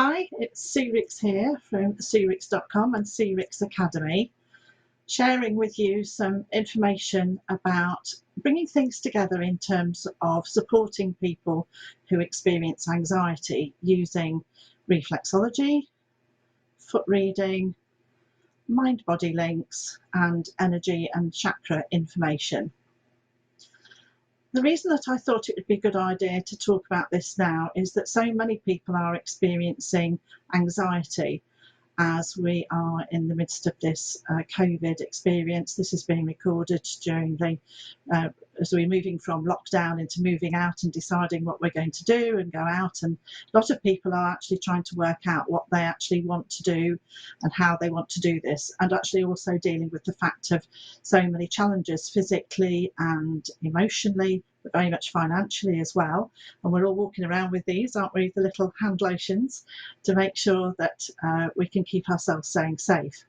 Hi, it's Rix here from Rix.com and Rix Academy, sharing with you some information about bringing things together in terms of supporting people who experience anxiety using reflexology, foot reading, mind-body links, and energy and chakra information. The reason that I thought it would be a good idea to talk about this now is that so many people are experiencing anxiety as we are in the midst of this COVID experience. This is being recorded during the as we're moving from lockdown into moving out and deciding what we're going to do and go out, and a lot of people are actually trying to work out what they actually want to do and how they want to do this, and actually also dealing with the fact of so many challenges physically and emotionally, but very much financially as well. And we're all walking around with these, aren't we, the little hand lotions, to make sure that we can keep ourselves staying safe.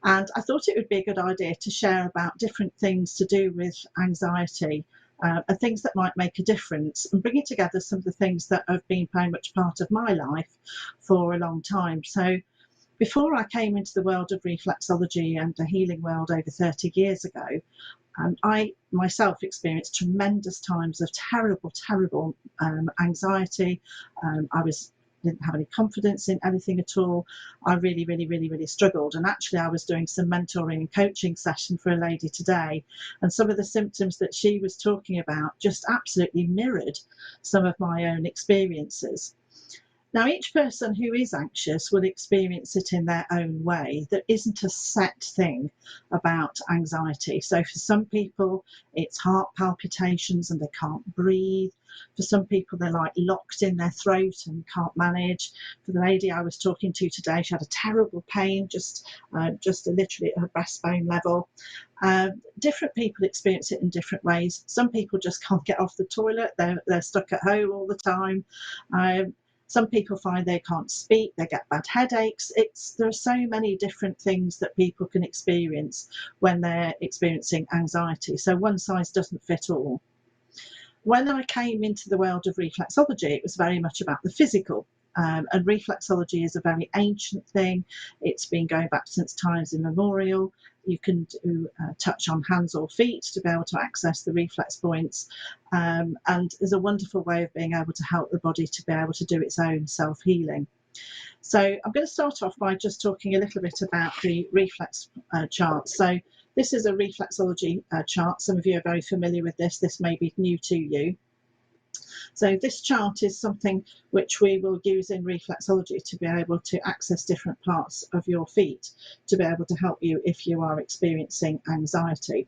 And I thought it would be a good idea to share about different things to do with anxiety and things that might make a difference, and bringing together some of the things that have been very much part of my life for a long time. So before I came into the world of reflexology and the healing world over 30 years ago, I myself experienced tremendous times of terrible anxiety. I didn't have any confidence in anything at all. I really struggled. And actually I was doing some mentoring and coaching session for a lady today, and some of the symptoms that she was talking about just absolutely mirrored some of my own experiences. Now, each person who is anxious will experience it in their own way. There isn't a set thing about anxiety. So for some people, it's heart palpitations and they can't breathe. For some people, they're like locked in their throat and can't manage. For the lady I was talking to today, she had a terrible pain, just literally at her breastbone level. Different people experience it in different ways. Some people just can't get off the toilet. They're stuck at home all the time. Some people find they can't speak, they get bad headaches. There are so many different things that people can experience when they're experiencing anxiety. So one size doesn't fit all. When I came into the world of reflexology, it was very much about the physical. And reflexology is a very ancient thing. It's been going back since times immemorial. You can do touch on hands or feet to be able to access the reflex points. And there's a wonderful way of being able to help the body to be able to do its own self-healing. So I'm going to start off by just talking a little bit about the reflex chart. So this is a reflexology chart. Some of you are very familiar with this. This may be new to you. So this chart is something which we will use in reflexology to be able to access different parts of your feet to be able to help you if you are experiencing anxiety.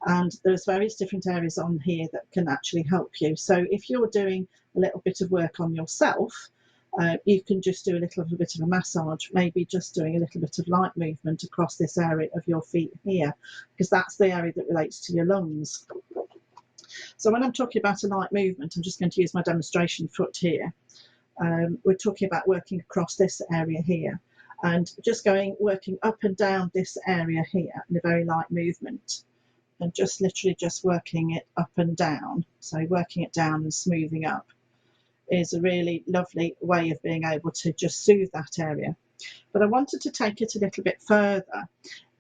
And there's various different areas on here that can actually help you. So if you're doing a little bit of work on yourself, you can just do a little bit of a massage, maybe just doing a little bit of light movement across this area of your feet here, because that's the area that relates to your lungs. So when I'm talking about a light movement, I'm just going to use my demonstration foot here. We're talking about working across this area here and just working up and down this area here in a very light movement, and just literally just working it up and down. So working it down and smoothing up is a really lovely way of being able to just soothe that area. But I wanted to take it a little bit further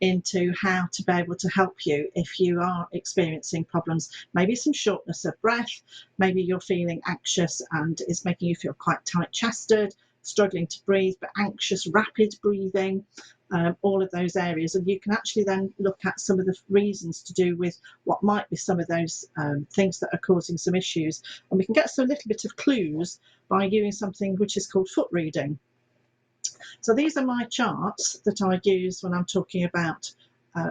into how to be able to help you if you are experiencing problems, maybe some shortness of breath, maybe you're feeling anxious and it's making you feel quite tight-chested, struggling to breathe, but anxious, rapid breathing, all of those areas. And you can actually then look at some of the reasons to do with what might be some of those things that are causing some issues. And we can get some little bit of clues by using something which is called foot reading. So these are my charts that I use when I'm talking about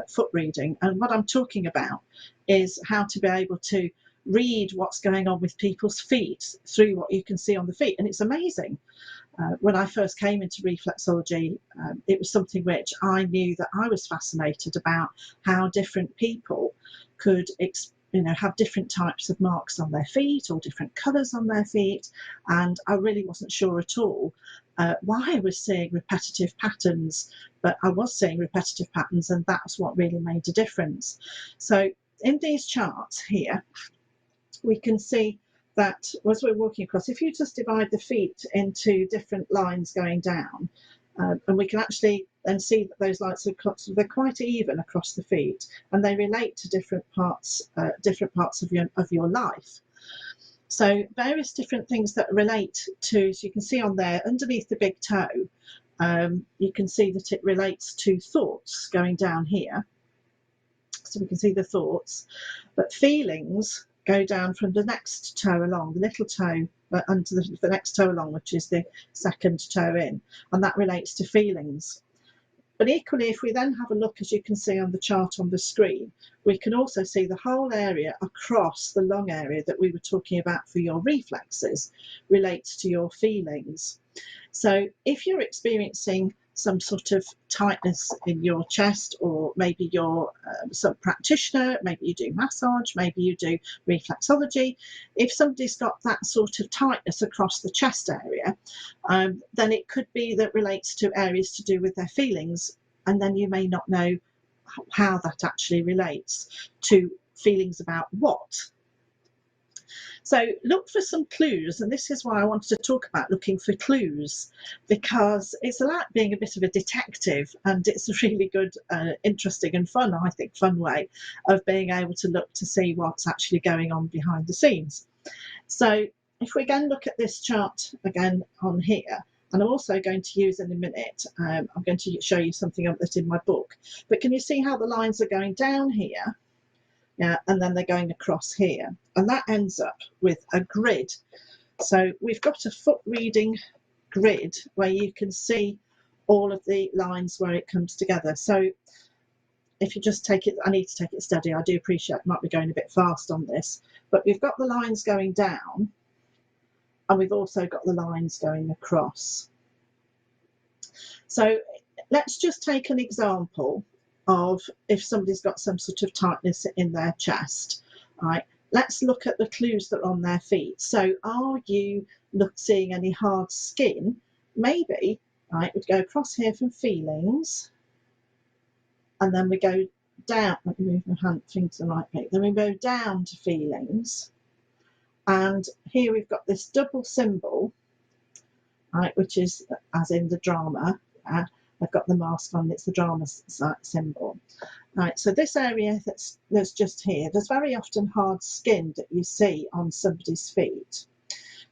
foot reading. And what I'm talking about is how to be able to read what's going on with people's feet through what you can see on the feet. And it's amazing. When I first came into reflexology, it was something which I knew that I was fascinated about, how different people could have different types of marks on their feet or different colours on their feet. And I really wasn't sure at all why I was seeing repetitive patterns, but I was seeing repetitive patterns, and that's what really made a difference. So in these charts here, we can see that as we're walking across, if you just divide the feet into different lines going down, and we can actually then see that those lines are they're quite even across the feet, and they relate to different parts of your life. So various different things that relate to, so you can see on there underneath the big toe, you can see that it relates to thoughts going down here. So we can see the thoughts, but feelings go down from the next toe along, the little toe under the next toe along, which is the second toe in, and that relates to feelings. But equally, if we then have a look, as you can see on the chart on the screen, we can also see the whole area across the long area that we were talking about for your reflexes relates to your feelings. So if you're experiencing some sort of tightness in your chest, or maybe you're some practitioner, maybe you do massage, maybe you do reflexology, if somebody's got that sort of tightness across the chest area, then it could be that relates to areas to do with their feelings, and then you may not know how that actually relates to feelings about what. So look for some clues, and this is why I wanted to talk about looking for clues, because it's like being a bit of a detective, and it's a really good, interesting and fun, I think, fun way of being able to look to see what's actually going on behind the scenes. So if we again look at this chart again on here, and I'm also going to use in a minute, I'm going to show you something that's in my book, but can you see how the lines are going down here? Yeah, and then they're going across here, and that ends up with a grid. So we've got a foot reading grid where you can see all of the lines where it comes together. So if you just take it, I need to take it steady, I do appreciate it might be going a bit fast on this, but we've got the lines going down, and we've also got the lines going across. So let's just take an example of if somebody's got some sort of tightness in their chest. Right, let's look at the clues that are on their feet. So are you seeing any hard skin? Maybe, right, we'd go across here from feelings, and then we go down, let me move my fingers the right way, then we go down to feelings, and here we've got this double symbol, right, which is as in the drama. I've got the mask on, it's the drama symbol. Right, so this area that's just here, there's very often hard skin that you see on somebody's feet.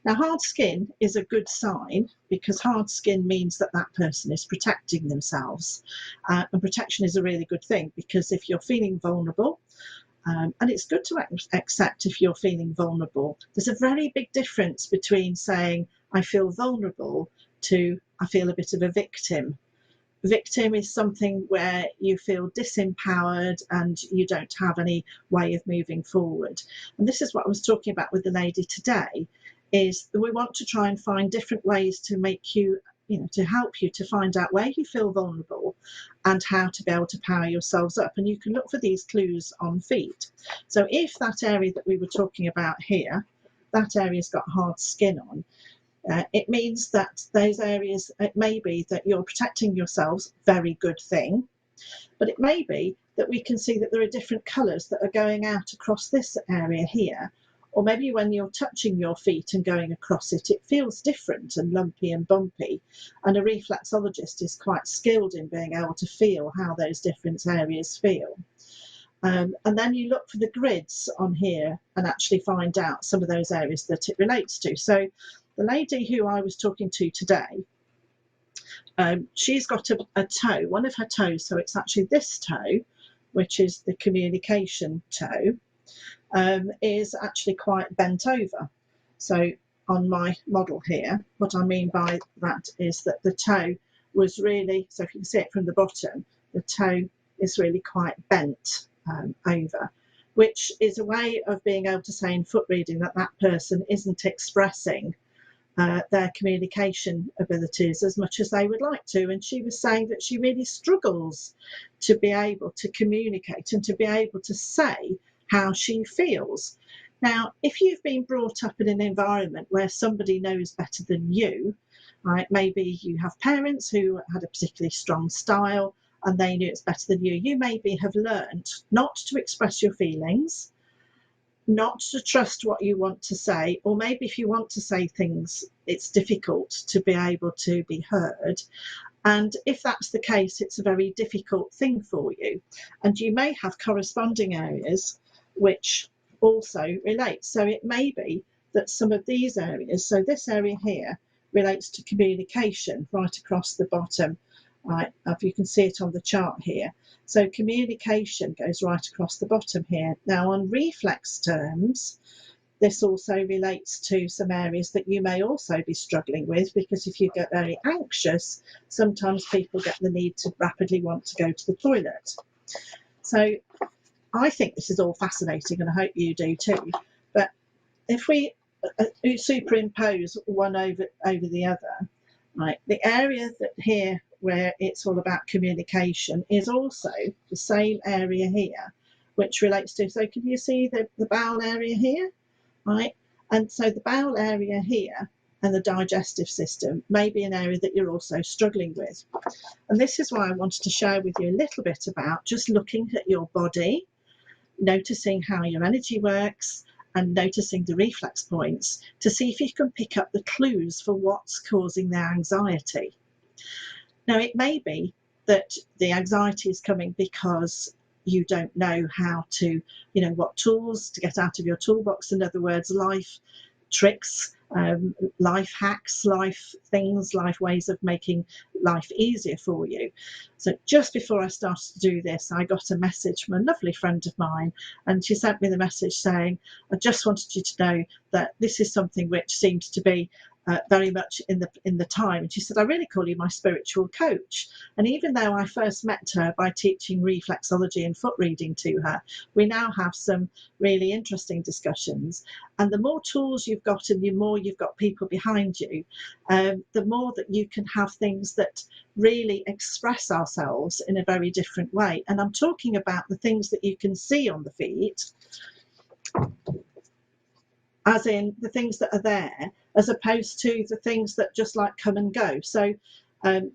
Now, hard skin is a good sign, because hard skin means that that person is protecting themselves. And protection is a really good thing, because if you're feeling vulnerable, and it's good to accept if you're feeling vulnerable, there's a very big difference between saying, I feel vulnerable, to I feel a bit of a victim. Victim is something where you feel disempowered and you don't have any way of moving forward. And this is what I was talking about with the lady today, is that we want to try and find different ways to make you, to help you to find out where you feel vulnerable and how to be able to power yourselves up. And you can look for these clues on feet. So if that area that we were talking about here, that area's got hard skin on, it means that those areas, it may be that you're protecting yourselves, very good thing, but it may be that we can see that there are different colours that are going out across this area here, or maybe when you're touching your feet and going across it, it feels different and lumpy and bumpy, and a reflexologist is quite skilled in being able to feel how those different areas feel. And then you look for the grids on here and actually find out some of those areas that it relates to. So the lady who I was talking to today, she's got a toe, one of her toes, so it's actually this toe, which is the communication toe, is actually quite bent over. So on my model here, what I mean by that is that the toe was really, so if you can see it from the bottom, the toe is really quite bent over, which is a way of being able to say in foot reading that that person isn't expressing their communication abilities as much as they would like to. And she was saying that she really struggles to be able to communicate and to be able to say how she feels. Now, if you've been brought up in an environment where somebody knows better than you, right, maybe you have parents who had a particularly strong style and they knew it's better than you maybe have learned not to express your feelings, not to trust what you want to say, or maybe if you want to say things, it's difficult to be able to be heard. And if that's the case, it's a very difficult thing for you. And you may have corresponding areas which also relate. So it may be that some of these areas, so this area here relates to communication right across the bottom. Right, if you can see it on the chart here. So communication goes right across the bottom here. Now on reflex terms, this also relates to some areas that you may also be struggling with, because if you get very anxious, sometimes people get the need to rapidly want to go to the toilet. So I think this is all fascinating, and I hope you do too. But if we superimpose one over the other, right, the area that here where it's all about communication is also the same area here, which relates to, so can you see the bowel area here? Right, and so the bowel area here and the digestive system may be an area that you're also struggling with. And this is why I wanted to share with you a little bit about just looking at your body, noticing how your energy works, and noticing the reflex points to see if you can pick up the clues for what's causing the anxiety. Now, it may be that the anxiety is coming because you don't know how to, what tools to get out of your toolbox. In other words, life tricks, life hacks, life things, life ways of making life easier for you. So just before I started to do this, I got a message from a lovely friend of mine, and she sent me the message saying, I just wanted you to know that this is something which seems to be very much in the time. And she said, I really call you my spiritual coach. And even though I first met her by teaching reflexology and foot reading to her, we now have some really interesting discussions. And the more tools you've got and the more you've got people behind you, the more that you can have things that really express ourselves in a very different way. And I'm talking about the things that you can see on the feet, as in the things that are there, as opposed to the things that just like come and go. So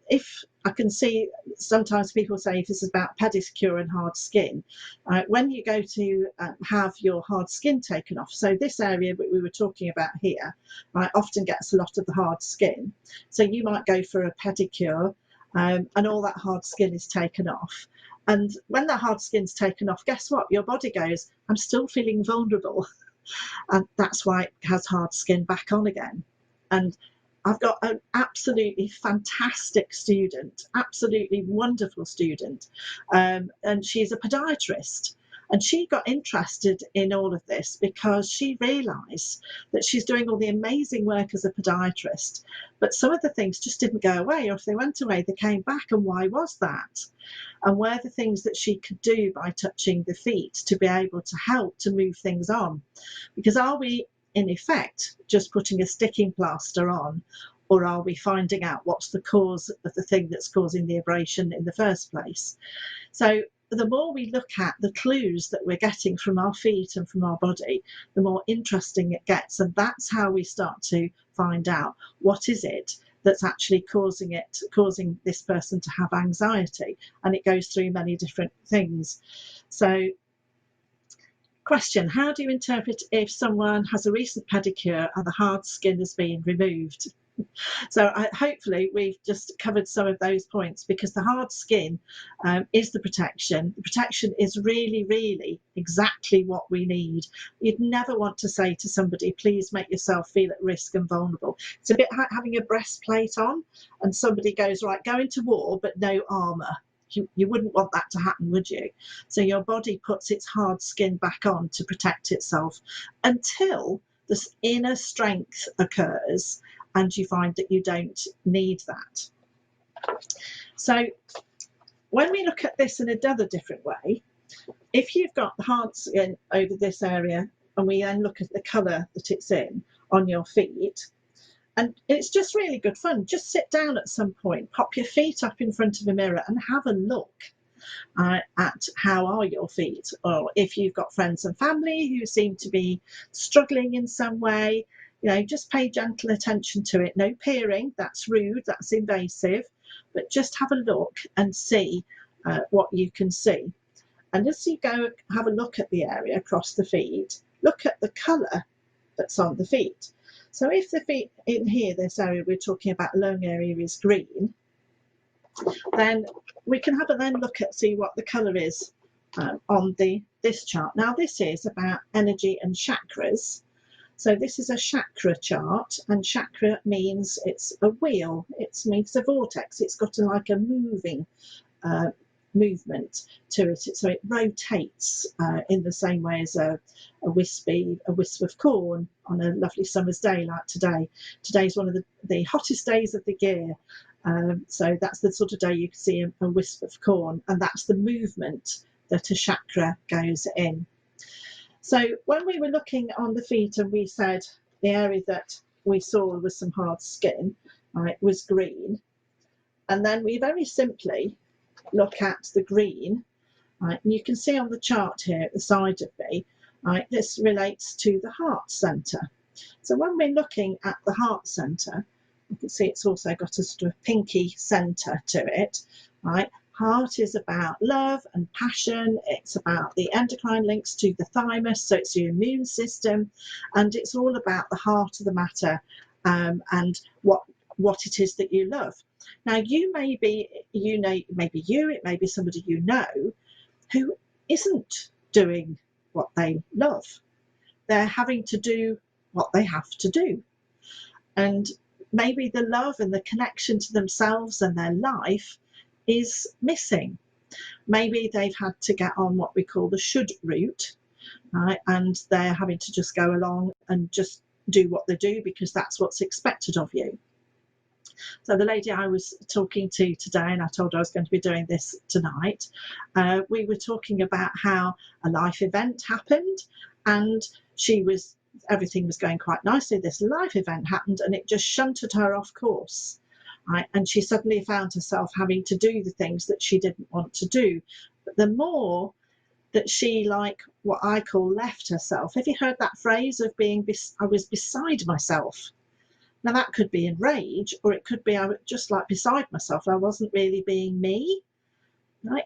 if I can see, sometimes people say if this is about pedicure and hard skin, when you go to have your hard skin taken off, so this area that we were talking about here, often gets a lot of the hard skin. So you might go for a pedicure and all that hard skin is taken off. And when that hard skin's taken off, guess what? Your body goes, I'm still feeling vulnerable. And that's why it has hard skin back on again. And I've got an absolutely fantastic student, absolutely wonderful student, and she's a podiatrist. And she got interested in all of this because she realised that she's doing all the amazing work as a podiatrist, but some of the things just didn't go away, or if they went away, they came back. And why was that? And were the things that she could do by touching the feet to be able to help to move things on? Because are we, in effect, just putting a sticking plaster on, or are we finding out what's the cause of the thing that's causing the abrasion in the first place? So the more we look at the clues that we're getting from our feet and from our body, the more interesting it gets. And that's how we start to find out what is it that's actually causing this person to have anxiety. And it goes through many different things. So question, how do you interpret if someone has a recent pedicure and the hard skin has been removed? So hopefully we've just covered some of those points, because the hard skin is the protection. The protection is really, really exactly what we need. You'd never want to say to somebody, please make yourself feel at risk and vulnerable. It's a bit like having a breastplate on and somebody goes, right, go into war, but no armour. You wouldn't want that to happen, would you? So your body puts its hard skin back on to protect itself until this inner strength occurs and you find that you don't need that. So when we look at this in another different way, if you've got the hard skin over this area and we then look at the colour that it's in on your feet, and it's just really good fun. Just sit down at some point, pop your feet up in front of a mirror and have a look at how are your feet. Or if you've got friends and family who seem to be struggling in some way, just pay gentle attention to it. No peering, that's rude, that's invasive, but just have a look and see what you can see. And as you go have a look at the area across the feet, look at the colour that's on the feet. So if the feet in here, this area we're talking about, lung area, is green, then we can have a then look at, see what the colour is on this chart. Now this is about energy and chakras. So this is a chakra chart, and chakra means it's a wheel, it means a vortex, it's got like a moving movement to it, so it rotates in the same way as a wisp of corn on a lovely summer's day like today. Today's one of the hottest days of the year, so that's the sort of day you can see a wisp of corn, and that's the movement that a chakra goes in. So when we were looking on the feet and we said the area that we saw was some hard skin, right, was green, and then we very simply look at the green, right, and you can see on the chart here at the side of me, right, this relates to the heart centre. So when we're looking at the heart centre, you can see it's also got a sort of pinky centre to it, right. Heart is about love and passion, it's about the endocrine links to the thymus, so it's your immune system, and it's all about the heart of the matter, and what it is that you love. Now it may be somebody you know who isn't doing what they love. They're having to do what they have to do, and maybe the love and the connection to themselves and their life is missing. Maybe they've had to get on what we call the should route, right, and they're having to just go along and just do what they do because that's what's expected of you. So the lady I was talking to today, and I told her I was going to be doing this tonight, we were talking about how a life event happened, and everything was going quite nicely. This life event happened and it just shunted her off course. Right, and she suddenly found herself having to do the things that she didn't want to do. But the more that she, like what I call, left herself. Have you heard that phrase of I was beside myself? Now that could be in rage, or it could be I was just like beside myself. I wasn't really being me. Right?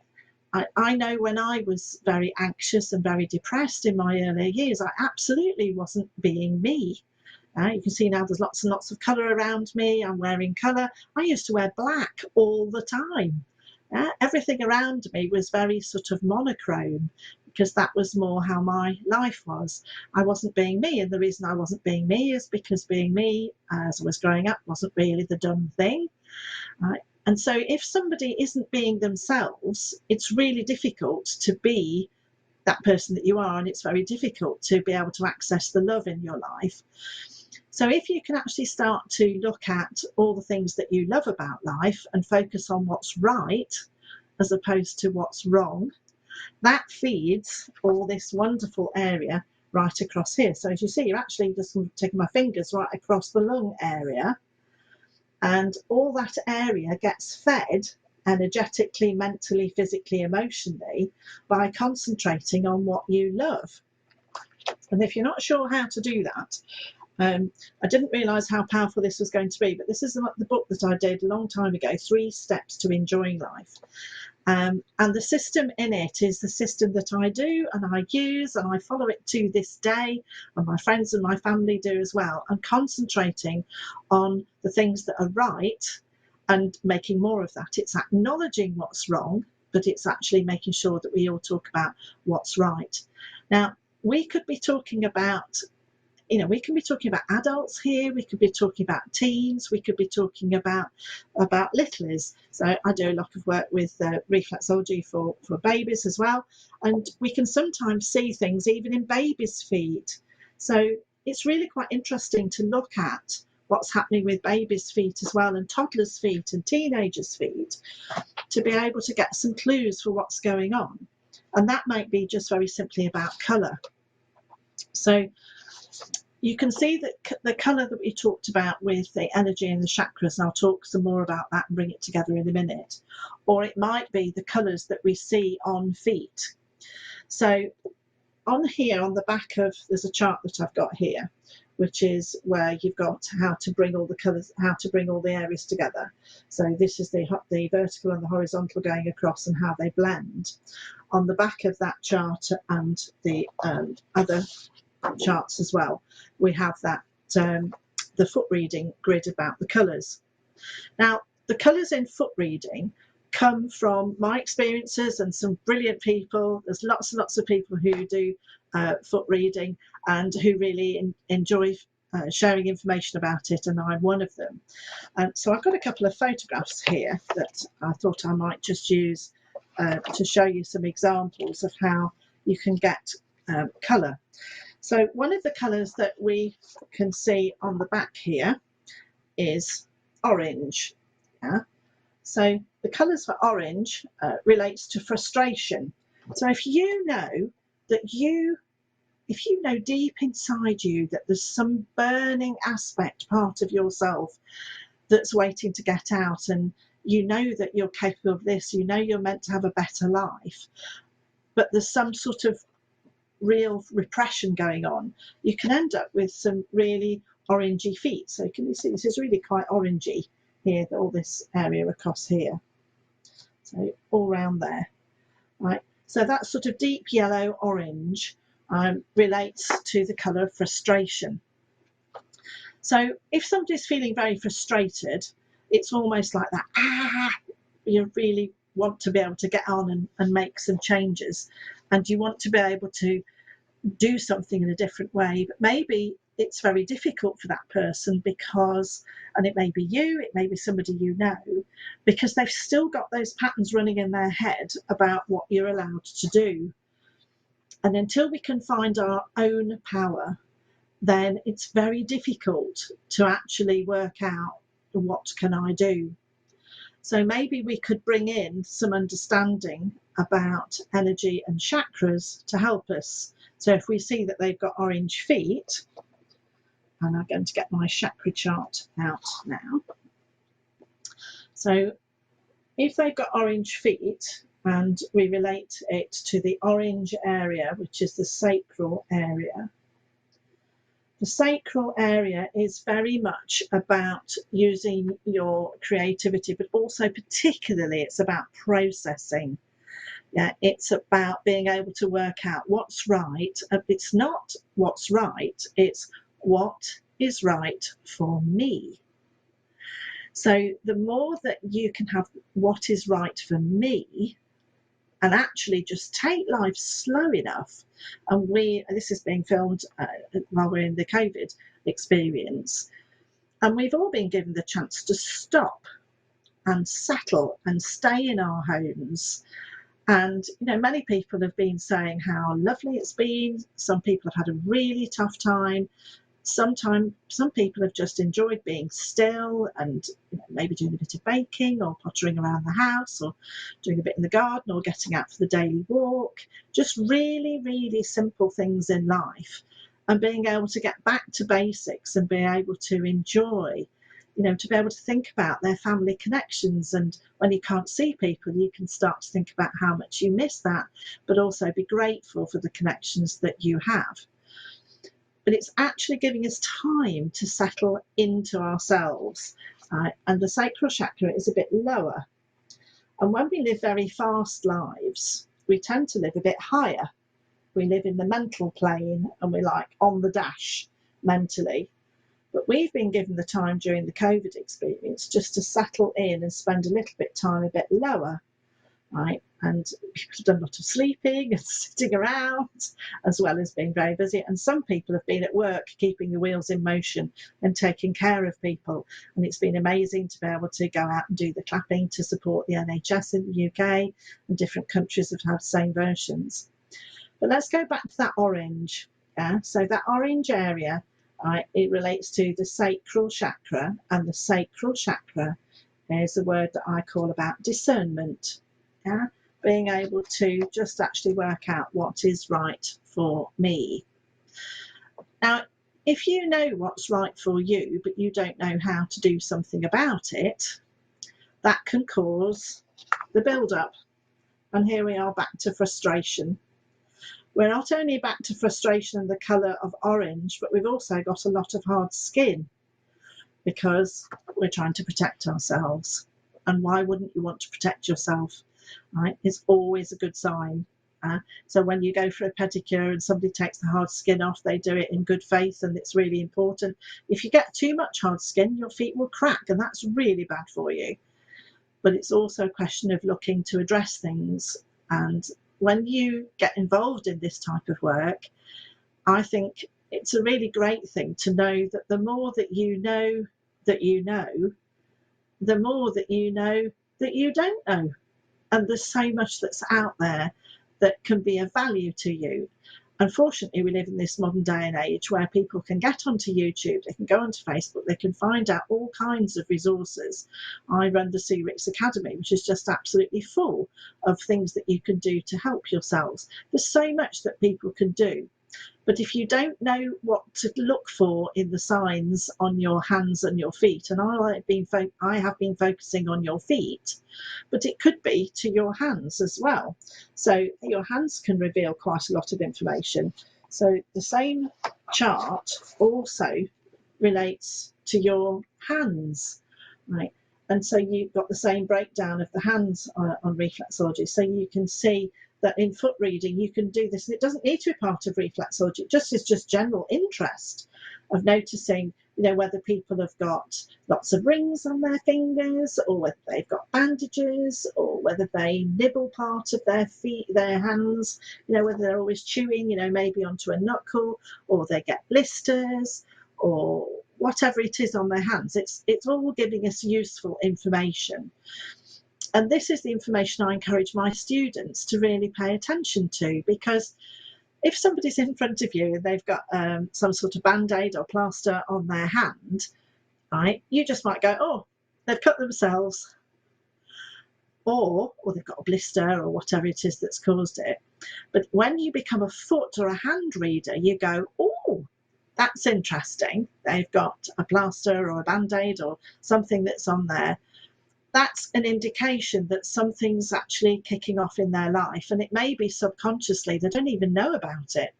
I know when I was very anxious and very depressed in my earlier years, I absolutely wasn't being me. You can see now there's lots and lots of colour around me. I'm wearing colour. I used to wear black all the time. Everything around me was very sort of monochrome because that was more how my life was. I wasn't being me, and the reason I wasn't being me is because being me as I was growing up wasn't really the done thing. And so if somebody isn't being themselves, it's really difficult to be that person that you are, and it's very difficult to be able to access the love in your life. So if you can actually start to look at all the things that you love about life and focus on what's right as opposed to what's wrong, that feeds all this wonderful area right across here. So as you see, you're actually just taking my fingers right across the lung area, and all that area gets fed energetically, mentally, physically, emotionally by concentrating on what you love. And if you're not sure how to do that, I didn't realise how powerful this was going to be, but this is the book that I did a long time ago, 3 Steps to Enjoying Life. And the system in it is the system that I do and I use and I follow it to this day, and my friends and my family do as well, and concentrating on the things that are right and making more of that. It's acknowledging what's wrong, but it's actually making sure that we all talk about what's right. Now, we could be talking about we can be talking about adults here, we could be talking about teens, we could be talking about littlies. So I do a lot of work with reflexology for babies as well, and we can sometimes see things even in babies' feet. So it's really quite interesting to look at what's happening with babies' feet as well, and toddlers' feet and teenagers' feet, to be able to get some clues for what's going on. And that might be just very simply about colour. So you can see that the colour that we talked about with the energy and the chakras, and I'll talk some more about that and bring it together in a minute, or it might be the colours that we see on feet. So on here, on the back of, there's a chart that I've got here, which is where you've got how to bring all the colours, how to bring all the areas together. So this is the vertical and the horizontal going across and how they blend. On the back of that chart and the other charts as well, we have that the foot reading grid about the colours. Now, the colours in foot reading come from my experiences and some brilliant people. There's lots and lots of people who do foot reading and who really enjoy sharing information about it, and I'm one of them. So I've got a couple of photographs here that I thought I might just use to show you some examples of how you can get colour. So one of the colours that we can see on the back here is orange. Yeah? So the colours for orange relates to frustration. So if you know deep inside you that there's some burning aspect, part of yourself that's waiting to get out, and you know that you're capable of this, you know you're meant to have a better life, but there's some sort of real repression going on, you can end up with some really orangey feet. So can you see this is really quite orangey here, all this area across here, so all round there, right? So that sort of deep yellow orange relates to the colour of frustration. So if somebody's feeling very frustrated, it's almost like that, you really want to be able to get on and make some changes, and you want to be able to do something in a different way, but maybe it's very difficult for that person because, and it may be you, it may be somebody you know, because they've still got those patterns running in their head about what you're allowed to do. And until we can find our own power, then it's very difficult to actually work out what can I do. So maybe we could bring in some understanding about energy and chakras to help us. So if we see that they've got orange feet, and I'm going to get my chakra chart out now. So if they've got orange feet, and we relate it to the orange area, which is the sacral area. The sacral area is very much about using your creativity, but also particularly it's about processing. Yeah, it's about being able to work out what's right. It's not what's right, it's what is right for me. So the more that you can have what is right for me, and actually just take life slow enough, and this is being filmed while we're in the COVID experience, and we've all been given the chance to stop and settle and stay in our homes. And many people have been saying how lovely it's been. Some people have had a really tough time. Some people have just enjoyed being still and maybe doing a bit of baking or pottering around the house or doing a bit in the garden or getting out for the daily walk. Just really, really simple things in life, and being able to get back to basics and be able to enjoy, to be able to think about their family connections. And when you can't see people, you can start to think about how much you miss that, but also be grateful for the connections that you have. But it's actually giving us time to settle into ourselves. And the sacral chakra is a bit lower. And when we live very fast lives, we tend to live a bit higher. We live in the mental plane and we're like on the dash mentally. But we've been given the time during the COVID experience just to settle in and spend a little bit time a bit lower, right? And people have done a lot of sleeping and sitting around, as well as being very busy. And some people have been at work keeping the wheels in motion and taking care of people. And it's been amazing to be able to go out and do the clapping to support the NHS in the UK, and different countries have had the same versions. But let's go back to that orange. Yeah? So that orange area, it relates to the sacral chakra, and the sacral chakra is a word that I call about discernment. Yeah? Being able to just actually work out what is right for me. Now, if you know what's right for you, but you don't know how to do something about it, that can cause the build-up. And here we are back to frustration. We're not only back to frustration in the colour of orange, but we've also got a lot of hard skin because we're trying to protect ourselves. And why wouldn't you want to protect yourself? Right? It's always a good sign. So when you go for a pedicure and somebody takes the hard skin off, they do it in good faith, and it's really important. If you get too much hard skin, your feet will crack, and that's really bad for you. But it's also a question of looking to address things. And when you get involved in this type of work, I think it's a really great thing to know that the more that you know, the more that you know that you don't know. And there's so much that's out there that can be of value to you. Unfortunately, we live in this modern day and age where people can get onto YouTube, they can go onto Facebook, they can find out all kinds of resources. I run the CRIX Academy, which is just absolutely full of things that you can do to help yourselves. There's so much that people can do. But if you don't know what to look for in the signs on your hands and your feet, and I have been focusing on your feet, but it could be to your hands as well. So your hands can reveal quite a lot of information. So the same chart also relates to your hands, right? And so you've got the same breakdown of the hands on reflexology. So you can see that in foot reading you can do this, and it doesn't need to be part of reflexology. It just is just general interest of noticing, whether people have got lots of rings on their fingers, or whether they've got bandages, or whether they nibble part of their hands, whether they're always chewing, maybe onto a knuckle, or they get blisters, or whatever it is on their hands. It's all giving us useful information. And this is the information I encourage my students to really pay attention to, because if somebody's in front of you and they've got some sort of band-aid or plaster on their hand, right, you just might go, oh, they've cut themselves, or they've got a blister or whatever it is that's caused it. But when you become a foot or a hand reader, you go, oh, that's interesting. They've got a plaster or a band-aid or something that's on there. That's an indication that something's actually kicking off in their life, and it may be subconsciously, they don't even know about it.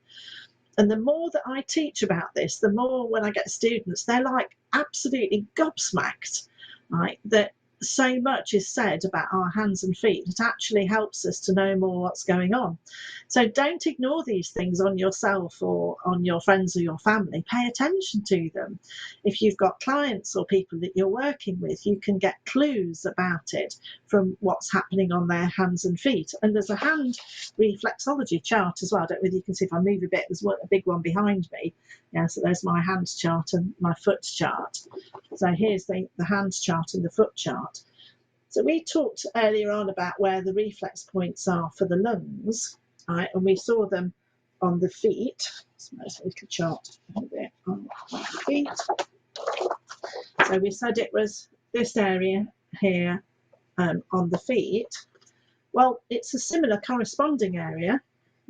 And the more that I teach about this, the more when I get students, they're like absolutely gobsmacked, right, that so much is said about our hands and feet that actually helps us to know more what's going on. So don't ignore these things on yourself or on your friends or your family. Pay attention to them. If you've got clients or people that you're working with, you can get clues about it from what's happening on their hands and feet. And there's a hand reflexology chart as well. I don't know whether you can see, if I move a bit, there's a big one behind me. Yeah, so there's my hands chart and my foot chart. So here's the hands chart and the foot chart. So we talked earlier on about where the reflex points are for the lungs, right? And we saw them on the feet. There's a little chart on the feet. So we said it was this area here on the feet. Well, it's a similar corresponding area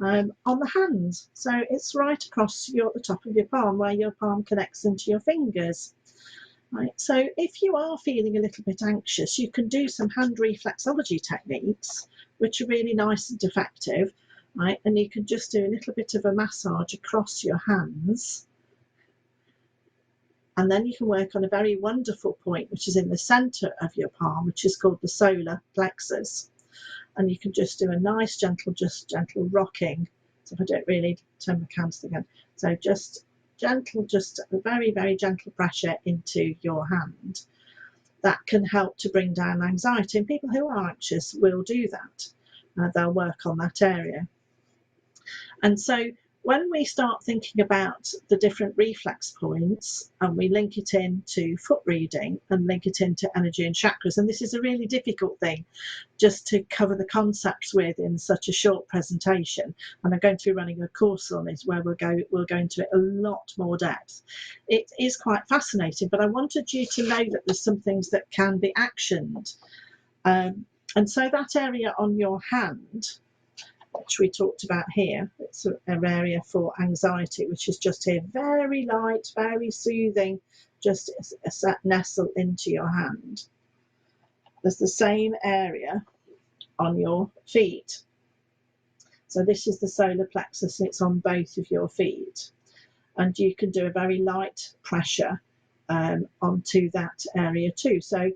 on the hands. So it's right across the top of your palm, where your palm connects into your fingers. Right. So if you are feeling a little bit anxious, you can do some hand reflexology techniques, which are really nice and effective, right? And you can just do a little bit of a massage across your hands. And then you can work on a very wonderful point, which is in the center of your palm, which is called the solar plexus. And you can just do a nice, gentle rocking. So if I don't really turn my candle again. So just gentle, just a very, very gentle pressure into your hand. That can help to bring down anxiety. And people who are anxious will do that. They'll work on that area. And so when we start thinking about the different reflex points, and we link it into foot reading and link it into energy and chakras, and this is a really difficult thing just to cover the concepts with in such a short presentation, and I'm going to be running a course on it where we'll go into it a lot more depth. It is quite fascinating, but I wanted you to know that there's some things that can be actioned. And so that area on your hand, which we talked about here, it's an area for anxiety, which is just here, very light, very soothing, just nestle into your hand. There's the same area on your feet. So this is the solar plexus, and it's on both of your feet. And you can do a very light pressure onto that area too. So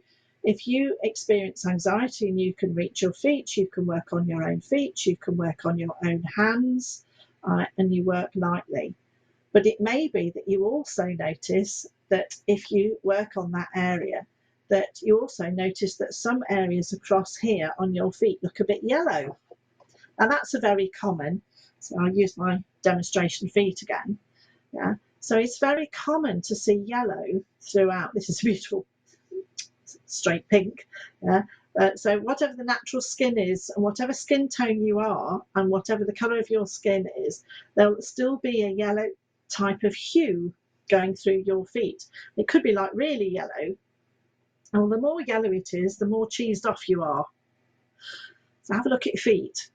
if you experience anxiety and you can reach your feet, you can work on your own feet, you can work on your own hands, and you work lightly. But it may be that you also notice that if you work on that area, that you also notice that some areas across here on your feet look a bit yellow. And that's a very common, so I'll use my demonstration feet again. Yeah. So it's very common to see yellow throughout. This is beautiful, straight pink. Yeah. So whatever the natural skin is, and whatever skin tone you are, and whatever the colour of your skin is, there'll still be a yellow type of hue going through your feet. It could be like really yellow. And the more yellow it is, the more cheesed off you are. So have a look at your feet.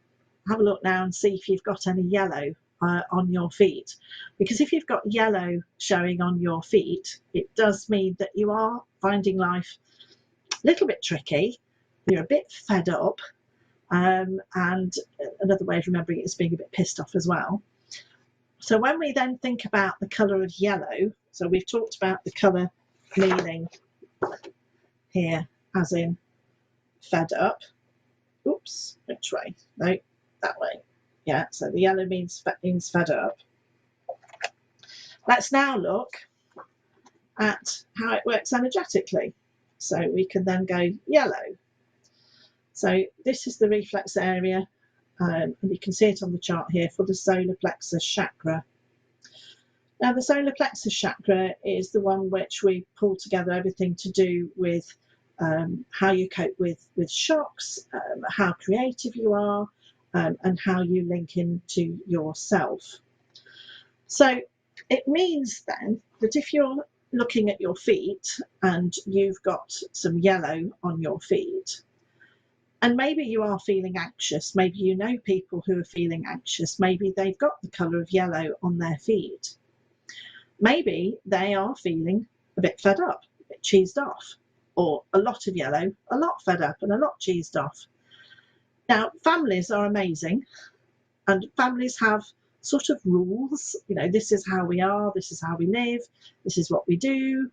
Have a look now and see if you've got any yellow on your feet. Because if you've got yellow showing on your feet, it does mean that you are finding life a little bit tricky. You're a bit fed up. And another way of remembering it is being a bit pissed off as well. So when we then think about the colour of yellow, so we've talked about the colour meaning here as in fed up. Oops, which way? No, that way. Yeah, so the yellow means fed up. Let's now look at how it works energetically. So we can then go yellow. So this is the reflex area, and you can see it on the chart here for the solar plexus chakra. Now the solar plexus chakra is the one which we pull together everything to do with how you cope with shocks, how creative you are, and how you link into yourself. So it means then that if you're looking at your feet and you've got some yellow on your feet, and maybe you are feeling anxious, maybe you know people who are feeling anxious, maybe they've got the colour of yellow on their feet, maybe they are feeling a bit fed up, a bit cheesed off, or a lot of yellow, a lot fed up and a lot cheesed off. Now, families are amazing, and families have sort of rules. You know, this is how we are, this is how we live, this is what we do.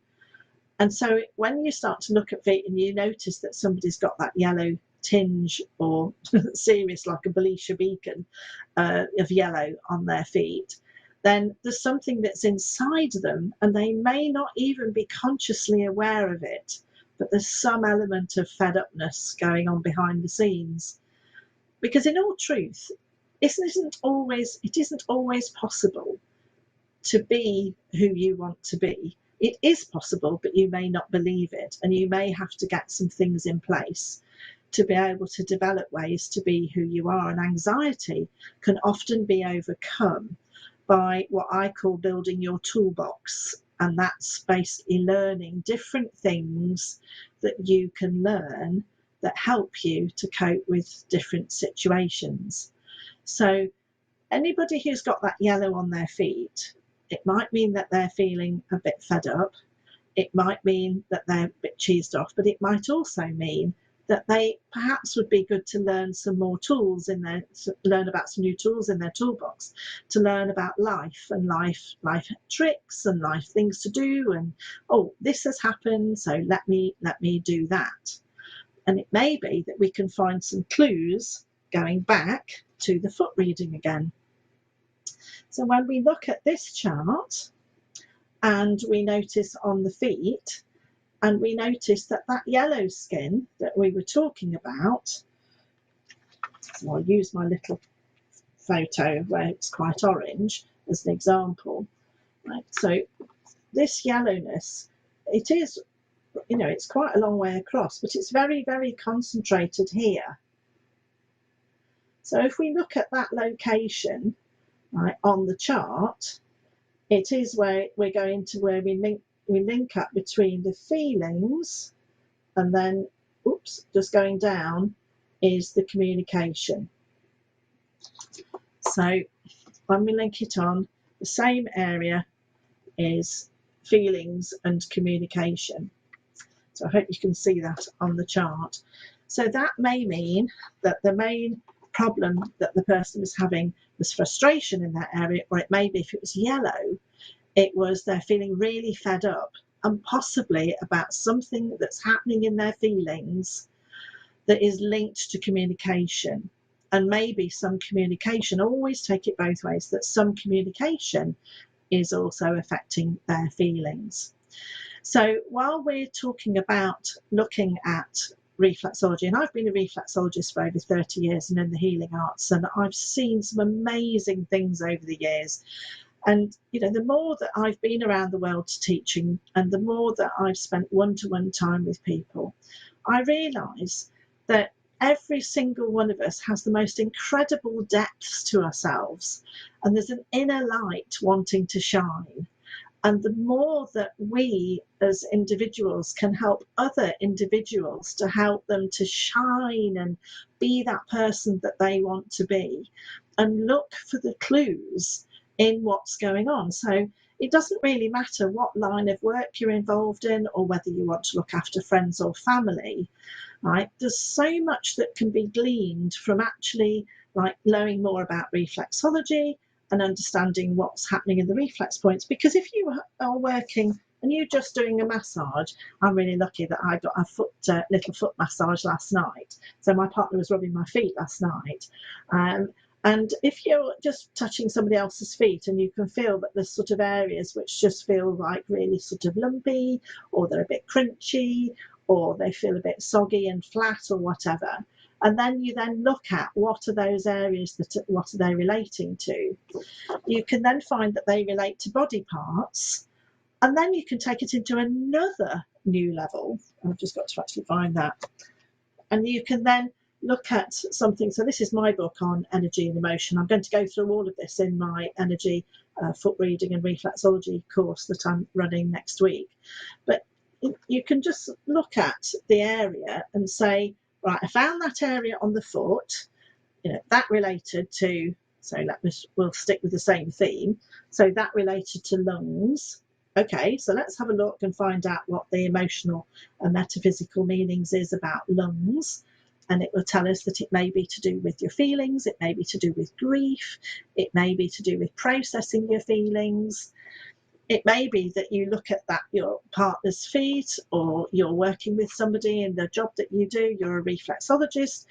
And so when you start to look at feet and you notice that somebody's got that yellow tinge or serious like a Belisha beacon of yellow on their feet, then there's something that's inside them and they may not even be consciously aware of it, but there's some element of fed upness going on behind the scenes. Because in all truth, it isn't always possible to be who you want to be. It is possible, but you may not believe it, and you may have to get some things in place to be able to develop ways to be who you are. And anxiety can often be overcome by what I call building your toolbox, and that's basically learning different things that you can learn that help you to cope with different situations. So anybody who's got that yellow on their feet, it might mean that they're feeling a bit fed up. It might mean that they're a bit cheesed off, but it might also mean that they perhaps would be good to learn some more tools learn about some new tools in their toolbox, to learn about life and life tricks and life things to do. And, oh, this has happened, so let me do that. And it may be that we can find some clues going back to the foot reading again. So when we look at this chart and we notice on the feet, and we notice that yellow skin that we were talking about, so I'll use my little photo where it's quite orange as an example. Right, so this yellowness, it is, you know, it's quite a long way across, but it's very, very concentrated here. So if we look at that location, right, on the chart, it is where we're going to where we link up between the feelings, and then, oops, just going down is the communication. So when we link it on, the same area is feelings and communication. So I hope you can see that on the chart. So that may mean that the main problem that the person was having was frustration in that area, or it may be, if it was yellow, it was they're feeling really fed up and possibly about something that's happening in their feelings that is linked to communication. And maybe some communication, always take it both ways, that some communication is also affecting their feelings. So while we're talking about looking at reflexology, and I've been a reflexologist for over 30 years and in the healing arts, and I've seen some amazing things over the years. And, you know, the more that I've been around the world teaching and the more that I've spent one-to-one time with people, I realise that every single one of us has the most incredible depths to ourselves, and there's an inner light wanting to shine. And the more that we as individuals can help other individuals to help them to shine and be that person that they want to be, and look for the clues in what's going on. So it doesn't really matter what line of work you're involved in or whether you want to look after friends or family, right? There's so much that can be gleaned from actually like learning more about reflexology and understanding what's happening in the reflex points. Because if you are working and you're just doing a massage, I'm really lucky that I got a little foot massage last night. So my partner was rubbing my feet last night. And if you're just touching somebody else's feet and you can feel that there's sort of areas which just feel like really sort of lumpy, or they're a bit crunchy, or they feel a bit soggy and flat or whatever, and then you then look at what are those areas, what are they relating to, you can then find that they relate to body parts, and then you can take it into another new level. I've just got to actually find that. And you can then look at something. So this is my book on energy and emotion. I'm going to go through all of this in my energy, foot reading and reflexology course that I'm running next week. But you can just look at the area and say, right, I found that area on the foot, you know, that related to, so we'll stick with the same theme. So that related to lungs. Okay, so let's have a look and find out what the emotional and metaphysical meanings is about lungs. And it will tell us that it may be to do with your feelings, it may be to do with grief, it may be to do with processing your feelings. It may be that you look at that, your partner's feet, or you're working with somebody in the job that you do, you're a reflexologist,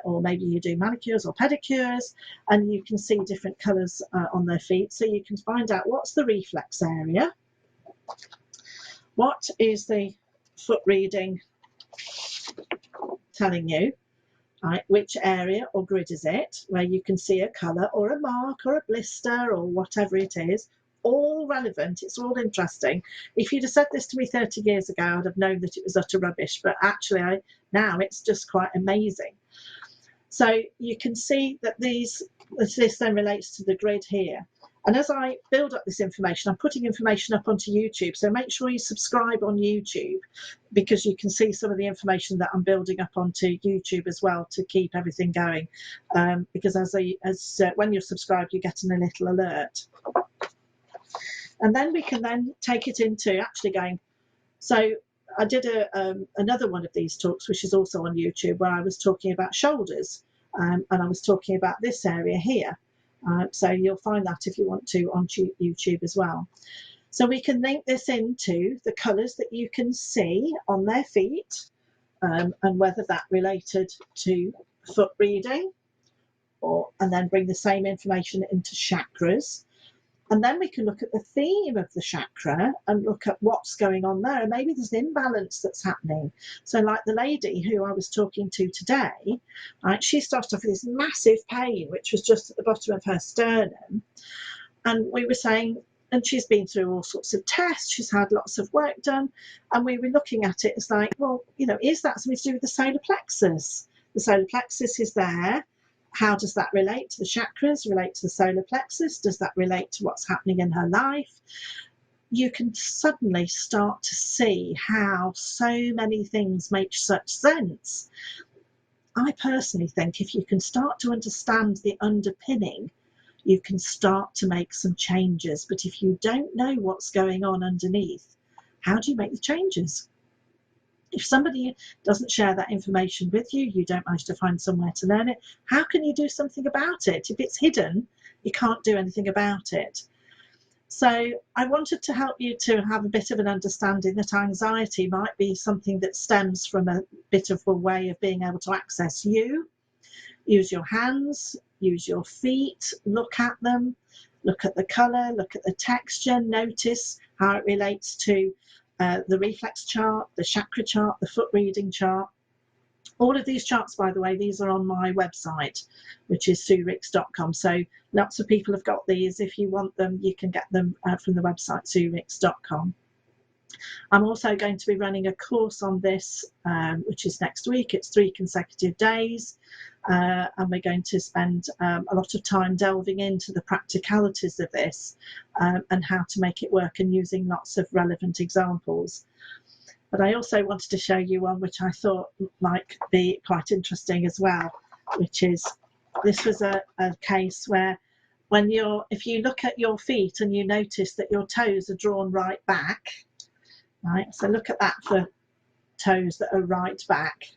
or maybe you do manicures or pedicures, and you can see different colours on their feet. So you can find out what's the reflex area, what is the foot reading telling you, right, which area or grid is it, where you can see a colour or a mark or a blister or whatever it is. All relevant, it's all interesting. If you'd have said this to me 30 years ago, I'd have known that it was utter rubbish, but actually now it's just quite amazing. So you can see that this then relates to the grid here. And as I build up this information, I'm putting information up onto YouTube. So make sure you subscribe on YouTube, because you can see some of the information that I'm building up onto YouTube as well to keep everything going. Because when you're subscribed, you get a little alert. And then we can then take it into actually going. So I did another one of these talks, which is also on YouTube, where I was talking about shoulders, and I was talking about this area here. So you'll find that if you want to on YouTube as well. So we can link this into the colours that you can see on their feet, and whether that related to foot reading, and then bring the same information into chakras. And then we can look at the theme of the chakra and look at what's going on there. And maybe there's an imbalance that's happening. So like the lady who I was talking to today, right, she started off with this massive pain, which was just at the bottom of her sternum. And we were saying, and she's been through all sorts of tests, she's had lots of work done. And we were looking at it as like, well, you know, is that something to do with the solar plexus? The solar plexus is there. How does that relate to the chakras, relate to the solar plexus? Does that relate to what's happening in her life? You can suddenly start to see how so many things make such sense. I personally think if you can start to understand the underpinning, you can start to make some changes. But if you don't know what's going on underneath, how do you make the changes? If somebody doesn't share that information with you, you don't manage to find somewhere to learn it, how can you do something about it? If it's hidden, you can't do anything about it. So I wanted to help you to have a bit of an understanding that anxiety might be something that stems from a bit of a way of being able to access you. Use your hands, use your feet, look at them, look at the colour, look at the texture, notice how it relates to the reflex chart, the chakra chart, the foot reading chart. All of these charts, by the way, these are on my website, which is suericks.com. So lots of people have got these. If you want them, you can get them from the website suericks.com. I'm also going to be running a course on this, which is next week. It's 3 consecutive days. And we're going to spend a lot of time delving into the practicalities of this and how to make it work, and using lots of relevant examples. But I also wanted to show you one which I thought might be quite interesting as well, which is, this was a case where if you look at your feet and you notice that your toes are drawn right back, right? So look at that for toes that are right back.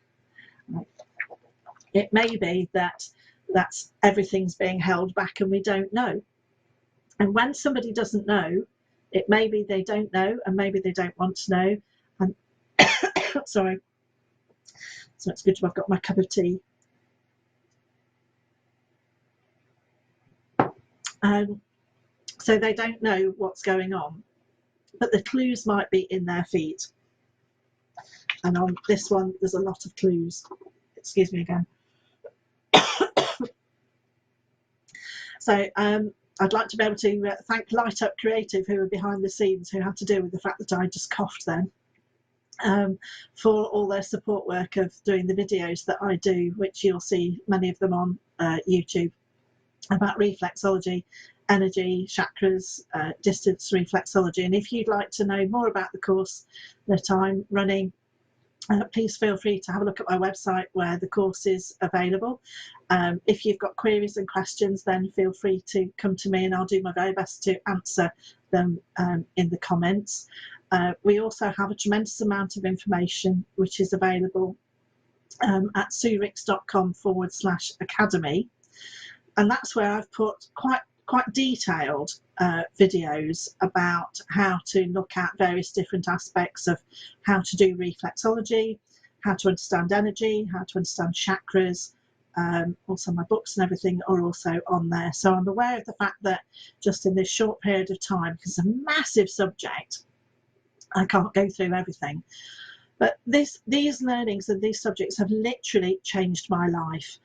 Right. It may be that everything's being held back and we don't know. And when somebody doesn't know, it may be they don't know, and maybe they don't want to know. And sorry, so it's good to have got my cup of tea. So they don't know what's going on, but the clues might be in their feet. And on this one, there's a lot of clues. Excuse me again. So I'd like to be able to thank Light Up Creative, who are behind the scenes, who had to deal with the fact that I just coughed then, for all their support work of doing the videos that I do, which you'll see many of them on YouTube, about reflexology, energy, chakras, distance reflexology. And if you'd like to know more about the course that I'm running, please feel free to have a look at my website where the course is available. If you've got queries and questions, then feel free to come to me and I'll do my very best to answer them in the comments. We also have a tremendous amount of information which is available at suericks.com/academy. And that's where I've put quite detailed videos about how to look at various different aspects of how to do reflexology, how to understand energy, how to understand chakras. Also my books and everything are also on there. So I'm aware of the fact that just in this short period of time, because it's a massive subject, I can't go through everything. But these learnings and these subjects have literally changed my life.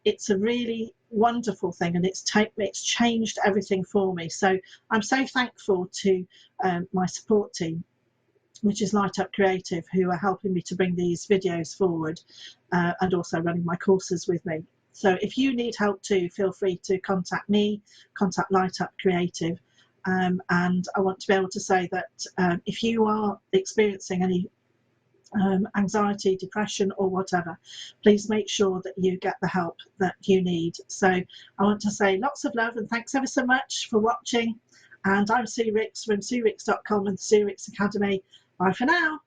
It's a really wonderful thing, and it's changed everything for me. So I'm so thankful to my support team, which is Light Up Creative, who are helping me to bring these videos forward, and also running my courses with me. So if you need help too, feel free to contact me, contact Light Up Creative. And I want to be able to say that if you are experiencing any anxiety, depression or whatever, please make sure that you get the help that you need. So I want to say lots of love and thanks ever so much for watching. And I'm Sue Ricks from suericks.com and the Sue Ricks Academy. Bye for now.